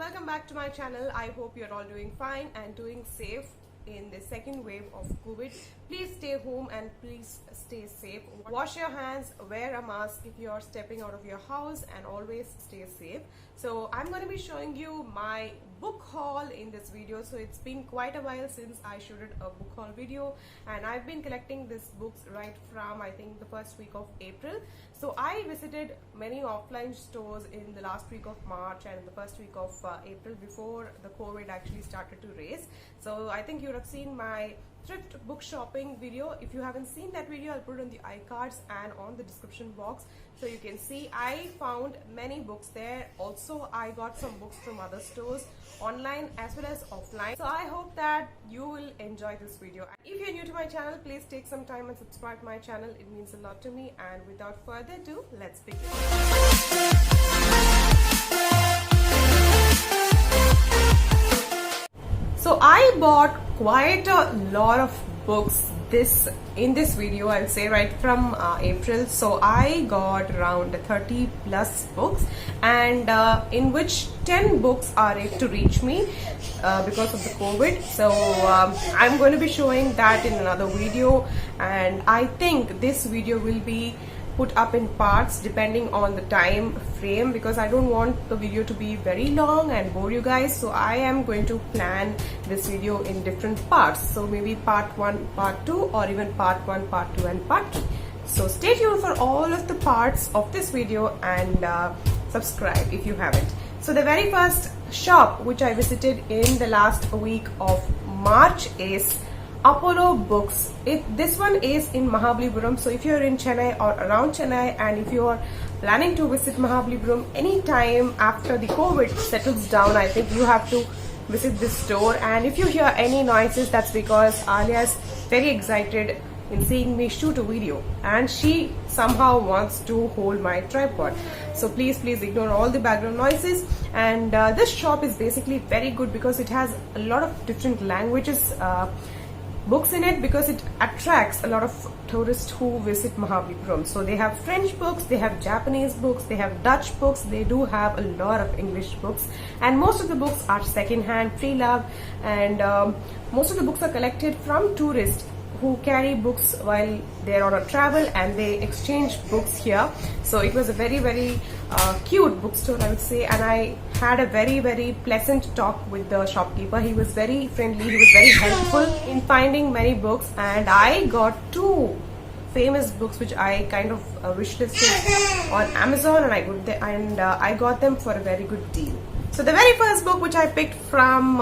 welcome back to my channel. I hope you're all doing fine and doing safe in the second wave of COVID. Please stay home and please stay safe. Wash your hands, wear a mask if you're stepping out of your house, and always stay safe. So I'm going to be showing you my book haul in this video. So it's been quite a while since I showed a book haul video, and I've been collecting these books right from I think the first week of April. So I visited many offline stores in the last week of March and the first week of April before the COVID actually started to raise. So I think you would have seen my thrift book shopping video. If you haven't seen that video, I'll put it on the iCards and on the description box so you can see. I found many books there. Also, I got some books from other stores online as well as offline. So I hope that you will enjoy this video. If you're new to my channel, please take some time and subscribe to my channel. It means a lot to me. And without further ado, let's begin. So I bought quite a lot of books in this video, I'll say, right from April. So I got around 30 plus books, and in which 10 books are yet to reach me because of the COVID. So I'm going to be showing that in another video, and I think this video will be put up in parts depending on the time frame, because I don't want the video to be very long and bore you guys. So I am going to plan this video in different parts, so maybe part 1, part 2, or even part 1, part 2 and part 3. So stay tuned for all of the parts of this video, and subscribe if you haven't. So the very first shop which I visited in the last week of March is Apollo Books. This one is in Mahabalipuram. So if you're in Chennai or around Chennai, and if you're planning to visit Mahabalipuram anytime after the COVID settles down, I think you have to visit this store. And if you hear any noises, that's because Alia is very excited in seeing me shoot a video, and she somehow wants to hold my tripod. So please ignore all the background noises. And this shop is basically very good because it has a lot of different languages books in it, because it attracts a lot of tourists who visit Mahabalipuram. So they have French books, they have Japanese books, they have Dutch books, they do have a lot of English books, and most of the books are second-hand, pre-loved, and most of the books are collected from tourists who carry books while they're on a travel, and they exchange books here. So it was a very cute bookstore, I would say, and I had a very pleasant talk with the shopkeeper. He was very friendly, he was very helpful in finding many books, and I got 2 famous books which I kind of wishlisted on Amazon, and I got them for a very good deal. So the very first book which I picked from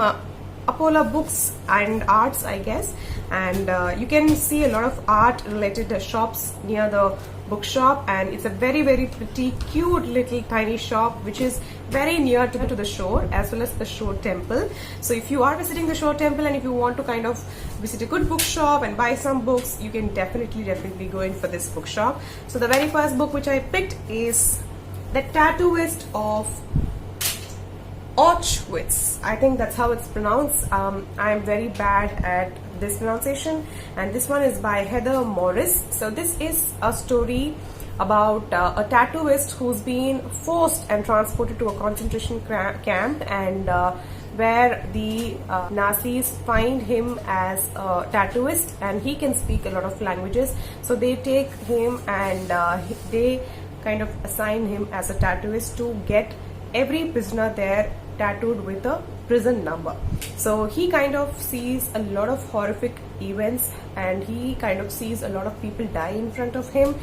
Apollo Books and Arts, I guess, and you can see a lot of art related shops near the bookshop, and it's a very pretty cute little tiny shop which is very near to the shore as well as the shore temple. So if you are visiting the shore temple and if you want to kind of visit a good bookshop and buy some books, you can definitely go in for this bookshop. So the very first book which I picked is The Tattooist of Auschwitz. I think that's how it's pronounced. I'm very bad at this pronunciation, and this one is by Heather Morris. So this is a story about a tattooist who's been forced and transported to a concentration camp, and where the Nazis find him as a tattooist, and he can speak a lot of languages. So they take him and they kind of assign him as a tattooist to get every prisoner there tattooed with a prison number. So he kind of sees a lot of horrific events, and he kind of sees a lot of people die in front of him,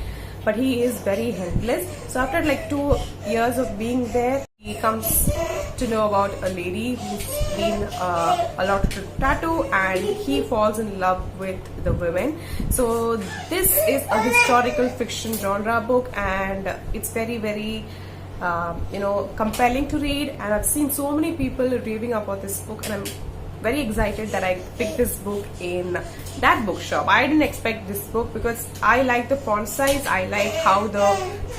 but he is very helpless. So after like 2 years of being there, he comes to know about a lady who's been allowed to tattoo, and he falls in love with the women. So this is a historical fiction genre book, and it's very compelling to read, and I've seen so many people raving about this book, and I'm very excited that I picked this book in that bookshop. I didn't expect this book because I like the font size, I like how the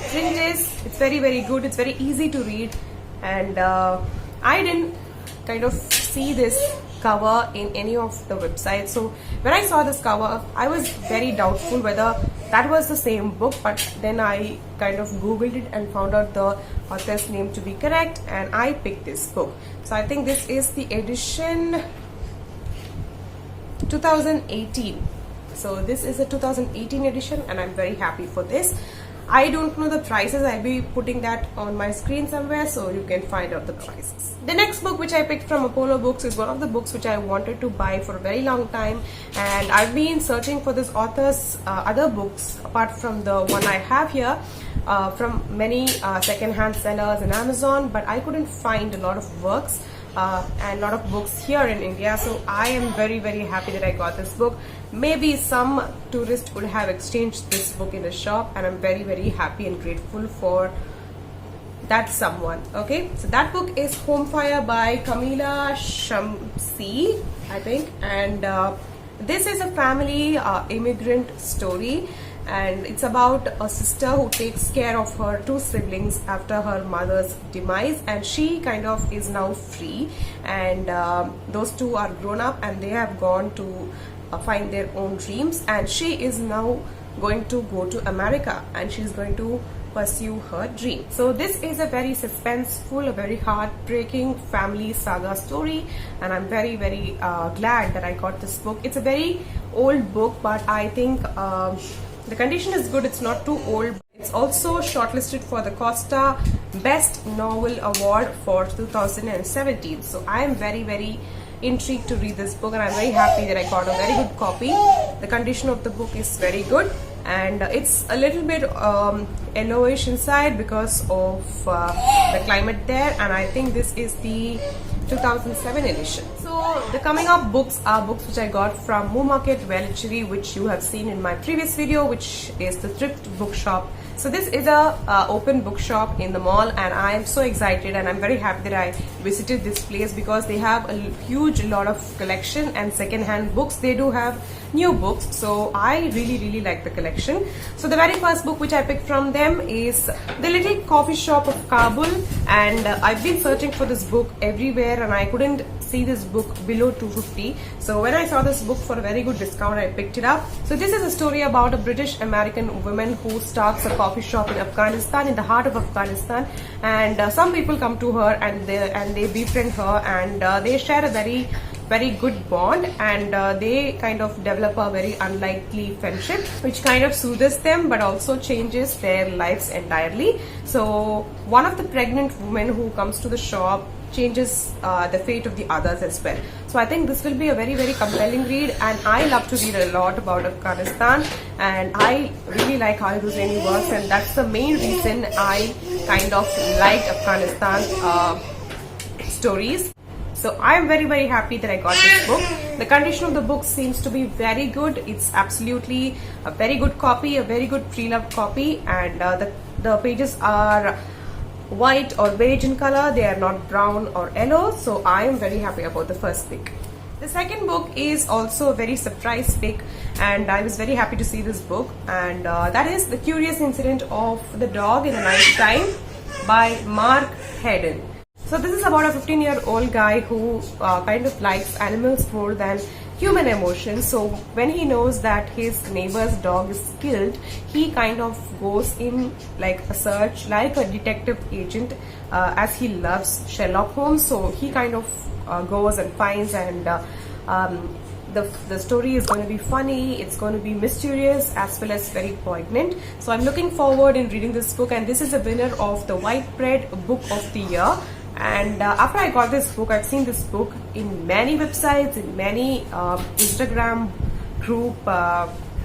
print is. It's very good, it's very easy to read, and I didn't kind of see this cover in any of the websites. So when I saw this cover, I was very doubtful whether that was the same book, but then I kind of googled it and found out the author's name to be correct, and I picked this book. So I think this is the edition 2018. So this is a 2018 edition, and I'm very happy for this. I don't know the prices. I'll be putting that on my screen somewhere so you can find out the prices. The next book which I picked from Apollo Books is one of the books which I wanted to buy for a very long time, and I've been searching for this author's other books apart from the one I have here from many second-hand sellers in Amazon, but I couldn't find a lot of works and a lot of books here in India. So I am very happy that I got this book. Maybe some tourist would have exchanged this book in the shop, and I'm very happy and grateful for that someone. Okay, so that book is Home Fire by Kamila Shamsi, I think, and this is a family immigrant story, and it's about a sister who takes care of her two siblings after her mother's demise, and she kind of is now free, and those two are grown up and they have gone to find their own dreams, and she is now going to go to America and she's going to pursue her dream. So this is a very suspenseful, a very heartbreaking family saga story, and I'm very glad that I got this book. It's a very old book, but I think the condition is good. It's not too old. It's also shortlisted for the Costa Best Novel Award for 2017. So I am very intrigued to read this book, and I'm very happy that I got a very good copy. The condition of the book is very good, and it's a little bit yellowish inside because of the climate there, and I think this is the 2007 edition. So the coming up books are books which I got from Moomarket Velachery, which you have seen in my previous video, which is the thrift bookshop. So this is a open bookshop in the mall, and I am so excited and I'm very happy that I visited this place because they have a huge lot of collection and second-hand books. They do have new books, so I really like the collection. So the very first book which I picked from them is The Little Coffee Shop of Kabul, and I've been searching for this book everywhere and I couldn't see this book below 250. So when I saw this book for a very good discount, I picked it up. So this is a story about a British American woman who starts a coffee shop in Afghanistan, in the heart of Afghanistan, and some people come to her and they befriend her, and they share a very good bond, and they kind of develop a very unlikely friendship which kind of soothes them but also changes their lives entirely. So one of the pregnant women who comes to the shop changes the fate of the others as well. So I think this will be a very compelling read, and I love to read a lot about Afghanistan, and I really like how Husseini works, and that's the main reason I kind of like Afghanistan stories. So I am very happy that I got this book. The condition of the book seems to be very good. It's absolutely a very good copy, a very good pre-loved copy, and the pages are white or beige in color. They are not brown or yellow. So I am very happy about the first pick. The second book is also a very surprise pick, and I was very happy to see this book, and that is The Curious Incident of the Dog in the Night Time by Mark Haddon. So this is about a 15-year-old guy who kind of likes animals more than human emotions. So when he knows that his neighbor's dog is killed, he kind of goes in like a search, like a detective agent, as he loves Sherlock Holmes. So he kind of goes and finds, and the story is going to be funny, it's going to be mysterious as well as very poignant. So I'm looking forward in reading this book, and this is a winner of the White Bread Book of the Year. And after I got this book, I've seen this book in many websites, in many Instagram group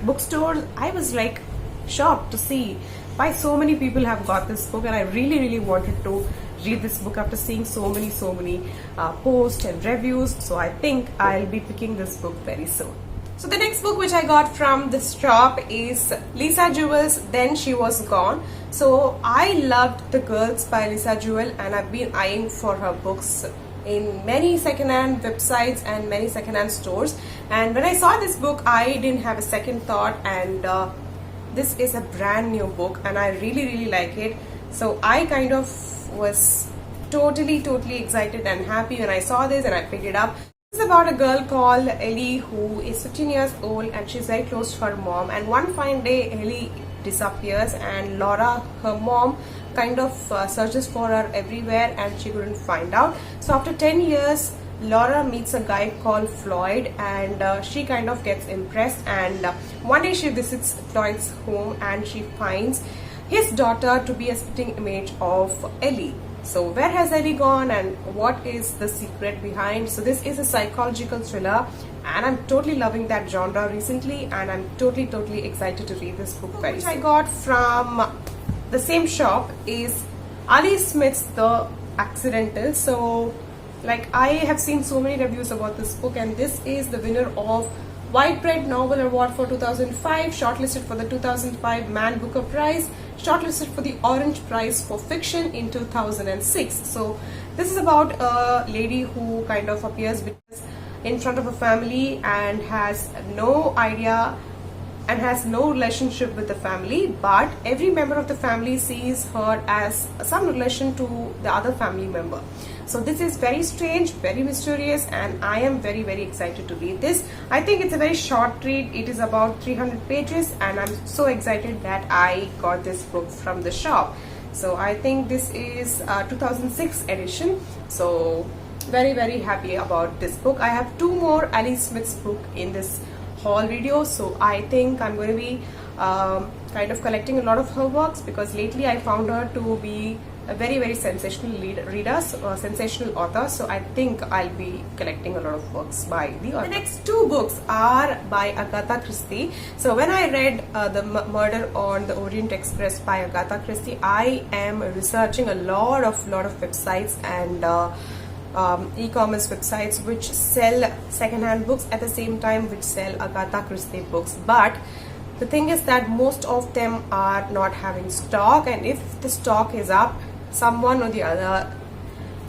bookstores. I was like shocked to see why so many people have got this book, and I really wanted to read this book after seeing so many posts and reviews. So I think I'll be picking this book very soon. So the next book which I got from this shop is Lisa Jewell's Then She Was Gone. So I loved The Girls by Lisa Jewell, and I've been eyeing for her books in many second-hand websites and many second-hand stores. And when I saw this book, I didn't have a second thought, and this is a brand new book and I really like it. So I kind of was totally excited and happy when I saw this, and I picked it up. It's a about a girl called Ellie who is 15 years old and she's very close to her mom, and one fine day Ellie disappears and Laura, her mom, kind of searches for her everywhere and she couldn't find out. So after 10 years Laura meets a guy called Floyd, and she kind of gets impressed, and one day she visits Floyd's home and she finds his daughter to be a spitting image of Ellie. So where has Ellie gone and what is the secret behind? So this is a psychological thriller and I'm totally loving that genre recently, and I'm totally excited to read this book very soon. Which I got from the same shop is Ali Smith's The Accidental. So like, I have seen so many reviews about this book, and this is the winner of White Bread Novel Award for 2005, shortlisted for the 2005 Man Booker Prize, shortlisted for the Orange Prize for Fiction in 2006. So this is about a lady who kind of appears in front of a family and has no idea and has no relationship with the family, but every member of the family sees her as some relation to the other family member. So this is very strange, very mysterious, and I am very excited to read this. I think it's a very short read. It is about 300 pages and I'm so excited that I got this book from the shop. So I think this is a 2006 edition. So very happy about this book. I have two more Ali Smith's book in this haul video, so I think I'm going to be kind of collecting a lot of her works, because lately I found her to be a very sensational reader, sensational author. So I think I'll be collecting a lot of works by the author. The next two books are by Agatha Christie. So when I read The Murder on the Orient Express by Agatha Christie, I am researching a lot of websites and e-commerce websites which sell second-hand books at the same time which sell Agatha Christie books. But the thing is that most of them are not having stock, and if the stock is up, someone or the other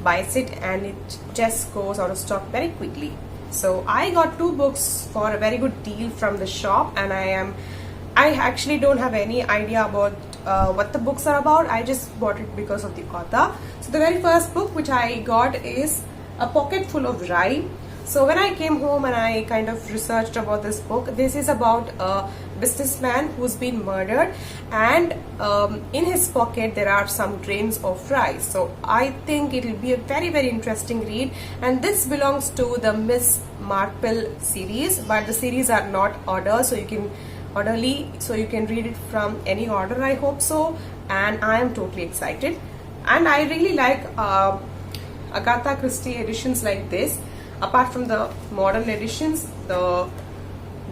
buys it and it just goes out of stock very quickly. So I got two books for a very good deal from the shop, and I actually don't have any idea about what the books are about. I just bought it because of the author. So the very first book which I got is A Pocket Full of Rye. So when I came home and I kind of researched about this book, this is about a businessman who's been murdered, and in his pocket there are some grains of rice. So I think it will be a very interesting read, and this belongs to the Miss Marple series, but the series are not ordered, so you can read it from any order, I hope so, and I am totally excited. And I really like Agatha Christie editions like this. Apart from the modern editions, the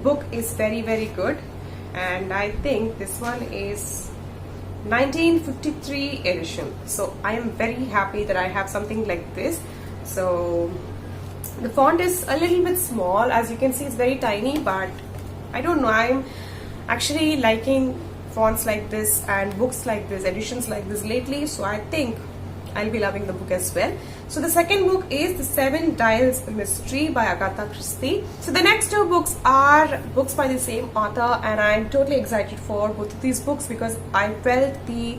book is very good, and I think this one is 1953 edition. So I am very happy that I have something like this. So the font is a little bit small, as you can see it's very tiny, but I don't know, I'm actually liking fonts like this and books like this, editions like this lately, so I think I'll be loving the book as well. So the second book is The Seven Dials Mystery by Agatha Christie. So the next two books are books by the same author, and I'm totally excited for both of these books because I felt the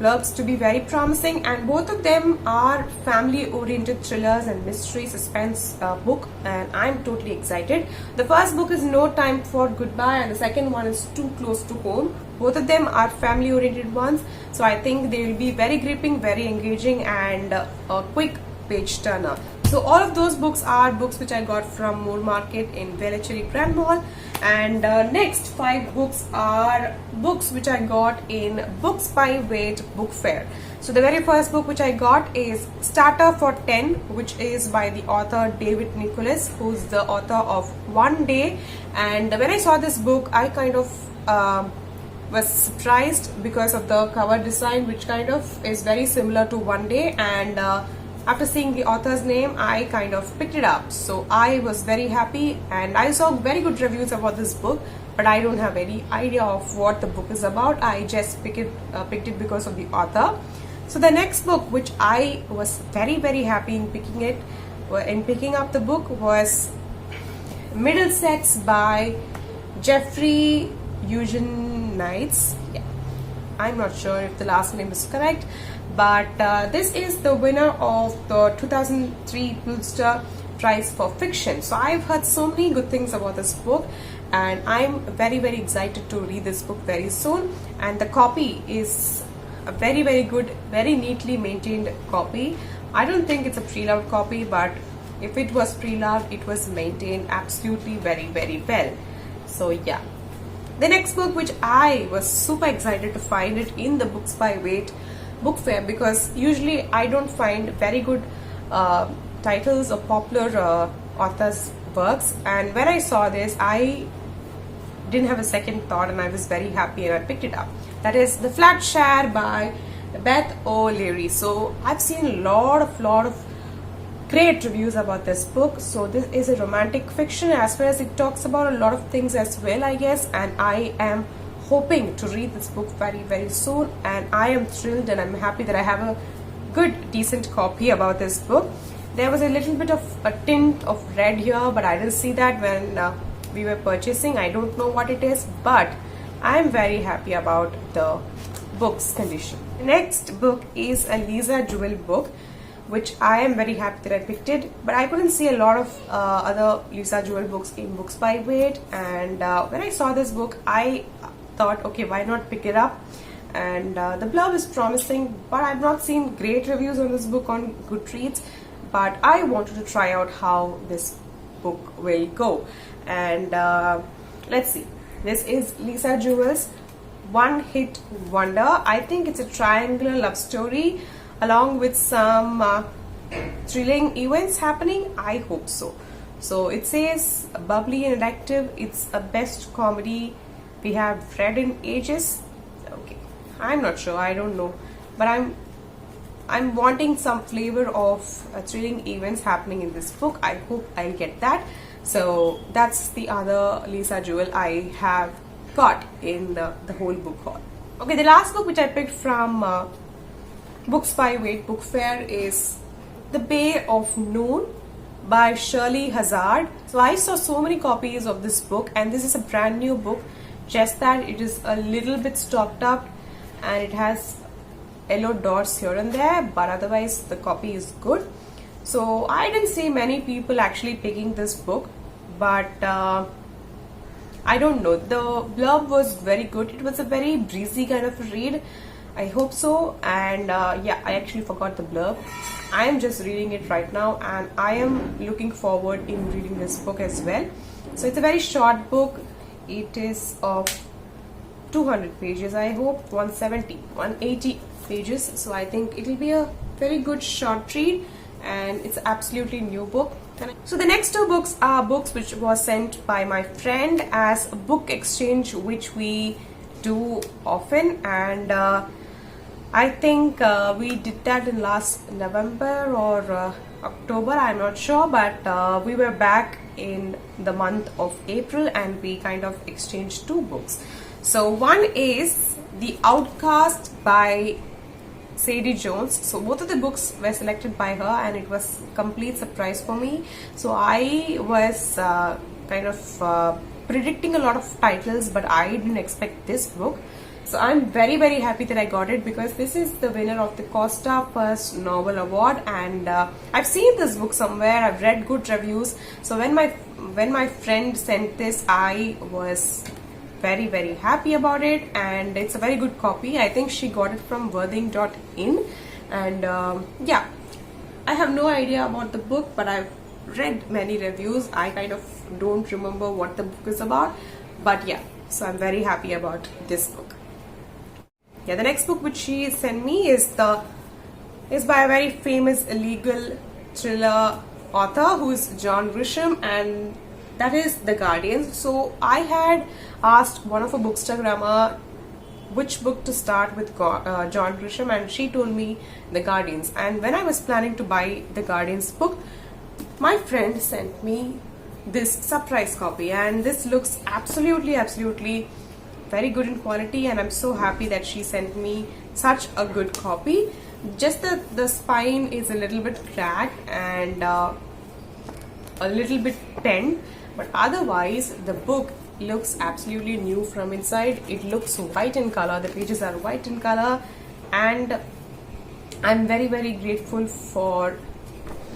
blurbs to be very promising, and both of them are family oriented thrillers and mystery suspense book, and I'm totally excited. The first book is No Time for Goodbye and the second one is Too Close to Home. Both of them are family oriented ones, so I think they will be very gripping, very engaging, and a quick page turner. So all of those books are books which I got from Moore Market in Velachery Grand Mall, and next 5 books are books which I got in Books by Weight Book Fair. So the very first book which I got is Starter for 10, which is by the author David Nicholas, who's the author of One Day. And when I saw this book, I kind of was surprised because of the cover design, which kind of is very similar to One Day, and after seeing the author's name, I kind of picked it up. So I was very happy, and I saw very good reviews about this book, but I don't have any idea of what the book is about. I just picked it because of the author. So the next book which I was very happy in picking up the book was Middlesex by Jeffrey Eugenides. Yeah, I'm not sure if the last name is correct, but this is the winner of the 2003 Pulitzer prize for fiction. So I've heard so many good things about this book, and I'm very excited to read this book very soon. And the copy is a very good, very neatly maintained copy. I don't think it's a pre-loved copy, but if it was pre-loved, it was maintained absolutely very well. So yeah. The next book, which I was super excited to find it in the Books by Weight book fair, because usually I don't find very good titles of popular authors' works, and when I saw this, I didn't have a second thought and I was very happy and I picked it up. That is The Flat Share by Beth O'Leary. So I've seen a lot of great reviews about this book. So this is a romantic fiction, as well as it talks about a lot of things as well, I guess, and I am hoping to read this book very soon, and I am thrilled and I'm happy that I have a good decent copy about this book. There was a little bit of a tint of red here, but I didn't see that when we were purchasing. I don't know what it is, but I'm very happy about the book's condition. The next book is a Lisa Jewell book, which I am very happy that I picked it, but I couldn't see a lot of other Lisa Jewell books in Books by Weight, and when I saw this book, I thought, okay, why not pick it up? And the blurb is promising, but I've not seen great reviews on this book on Goodreads, but I wanted to try out how this book will go. And let's see. This is Lisa Jewell's One Hit Wonder. I think it's a triangular love story along with some thrilling events happening. I hope so. So it says bubbly and addictive. It's a best comedy we have read in ages. Okay, I'm not sure, I don't know, but I'm wanting some flavor of thrilling events happening in this book. I hope I'll get that. So that's the other Lisa Jewell I have got in the whole book haul. Okay, the last book which I picked from Books by Weight book fair is The Bay of Noon by Shirley Hazard. So I saw so many copies of this book, and this is a brand new book, just that it is a little bit stocked up and it has yellow dots here and there, but otherwise the copy is good. So I didn't see many people actually picking this book, but I don't know, the blurb was very good. It was a very breezy kind of a read. I hope so. And yeah, I actually forgot the blurb. I am just reading it right now, and I am looking forward in reading this book as well. So it's a very short book. It is of 200 pages, I hope, 180 pages. So I think it will be a very good short read, and it's absolutely new book. So the next two books are books which was sent by my friend as a book exchange, which we do often, and I think we did that in last November or October, I'm not sure, but we were back in the month of April and we kind of exchanged two books. So one is The Outcast by Sadie Jones. So both of the books were selected by her, and it was a complete surprise for me. So I was kind of predicting a lot of titles, but I didn't expect this book. So I'm very happy that I got it, because this is the winner of the Costa First Novel Award, and I've seen this book somewhere. I've read good reviews. So when my friend sent this, I was very happy about it, and it's a very good copy. I think she got it from worthing.in, and yeah, I have no idea about the book, but I've read many reviews. I kind of don't remember what the book is about, but yeah, so I'm very happy about this book. Yeah, the next book which she sent me is by a very famous legal thriller author who is John Grisham, and that is The Guardians. So I had asked one of a bookstagrammer which book to start with John Grisham, and she told me The Guardians. And when I was planning to buy The Guardians book, my friend sent me this surprise copy, and this looks absolutely very good in quality, and I'm so happy that she sent me such a good copy. Just the spine is a little bit cracked and a little bit bent, but otherwise the book looks absolutely new from inside. It looks white in color, the pages are white in color, and I'm very grateful for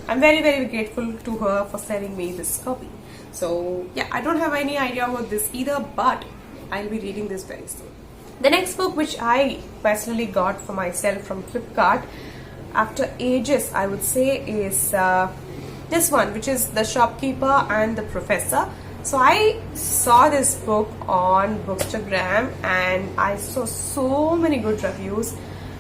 I'm very very grateful to her for sending me this copy. So yeah, I don't have any idea about this either, but I'll be reading this very soon. The next book which I personally got for myself from Flipkart after ages, I would say, is this one, which is The Shopkeeper and the Professor. So I saw this book on Bookstagram and I saw so many good reviews,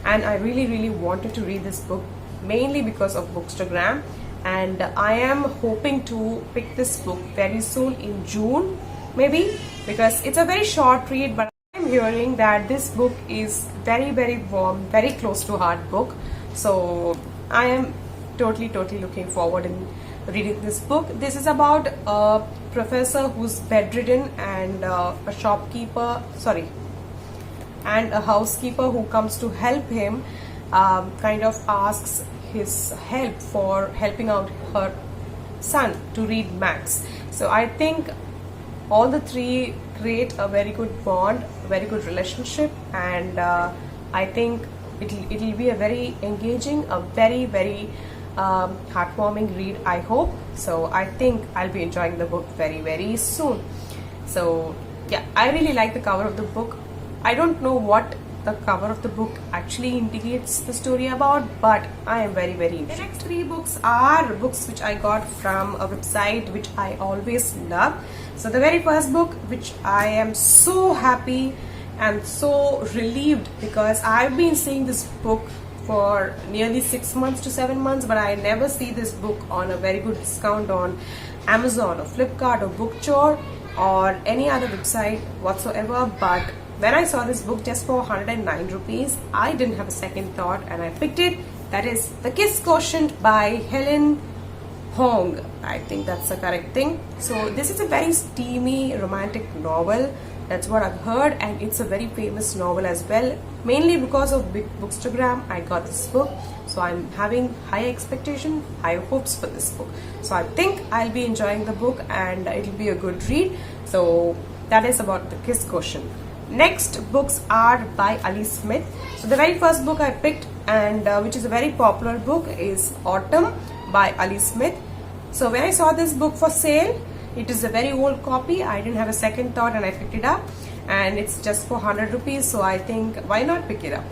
and I really wanted to read this book mainly because of Bookstagram, and I am hoping to pick this book very soon in June maybe, because it's a very short read, but I'm hearing that this book is very warm, very close to heart book. So I am totally looking forward in reading this book. This is about a professor who's bedridden and a housekeeper who comes to help him, kind of asks his help for helping out her son to read maths. So I think all the three create a very good bond, very good relationship, and I think it'll be a very engaging, a very heartwarming read, I hope. So I think I'll be enjoying the book very soon. So yeah, I really like the cover of the book. I don't know what the cover of the book actually indicates the story about, but I am very interested. The next three books are books which I got from a website which I always love. So the very first book, which I am so happy and so relieved, because I've been seeing this book for nearly 6 months to 7 months, but I never see this book on a very good discount on Amazon or Flipkart or Bookchore or any other website whatsoever. But when I saw this book just for 109 rupees, I didn't have a second thought and I picked it. That is The Kiss Quotient by Helen Hoang. I think that's the correct thing. So this is a very steamy romantic novel. That's what I've heard, and it's a very famous novel as well. Mainly because of Bookstagram, I got this book. So I'm having high expectation, high hopes for this book. So I think I'll be enjoying the book and it'll be a good read. So that is about The Kiss Quotient. Next books are by Ali Smith. So the very first book I picked, and which is a very popular book, is Autumn by Ali Smith. So when I saw this book for sale, it is a very old copy. I didn't have a second thought and I picked it up, and it's just for 100 rupees. So I think, why not pick it up?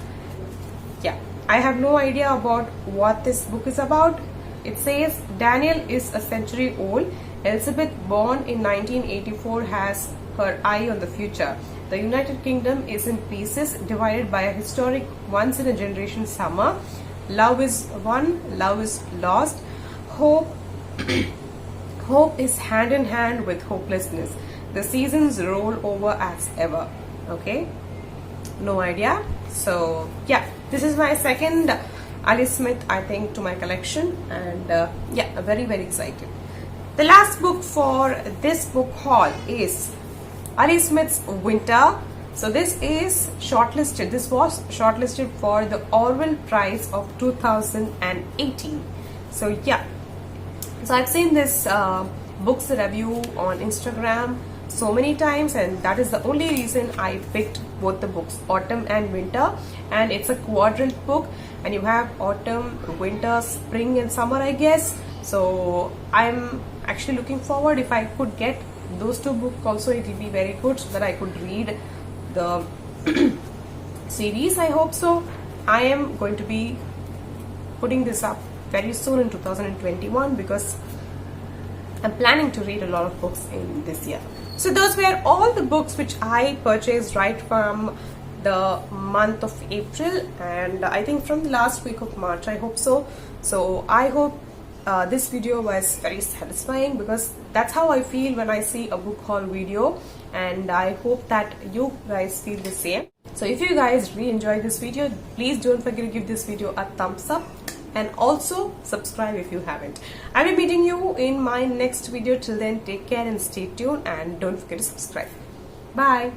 Yeah, I have no idea about what this book is about. It says Daniel is a century old. Elizabeth, born in 1984, has her eye on the future. The United Kingdom is in pieces, divided by a historic once-in-a-generation summer. Love is won, love is lost. Hope is hand in hand with hopelessness. The seasons roll over as ever. Okay, no idea. So yeah, this is my second Ali Smith, I think, to my collection, and yeah, very excited. The last book for this book haul is Ali Smith's Winter. So this is shortlisted. This was shortlisted for the Orwell Prize of 2018. So yeah, so I've seen this book's review on Instagram so many times, and that is the only reason I picked both the books, Autumn and Winter. And it's a quadrant book, and you have autumn, winter, spring and summer, I guess. So I'm actually looking forward, if I could get those two books also, it will be very good, so that I could read the series. I hope so. I am going to be putting this up very soon in 2021, because I'm planning to read a lot of books in this year. So those were all the books which I purchased right from the month of April, and I think from the last week of March, I hope so. So I hope this video was very satisfying, because that's how I feel when I see a book haul video, and I hope that you guys feel the same. So if you guys really enjoyed this video, please don't forget to give this video a thumbs up, and also subscribe if you haven't. I will be meeting you in my next video. Till then, take care and stay tuned, and don't forget to subscribe. Bye.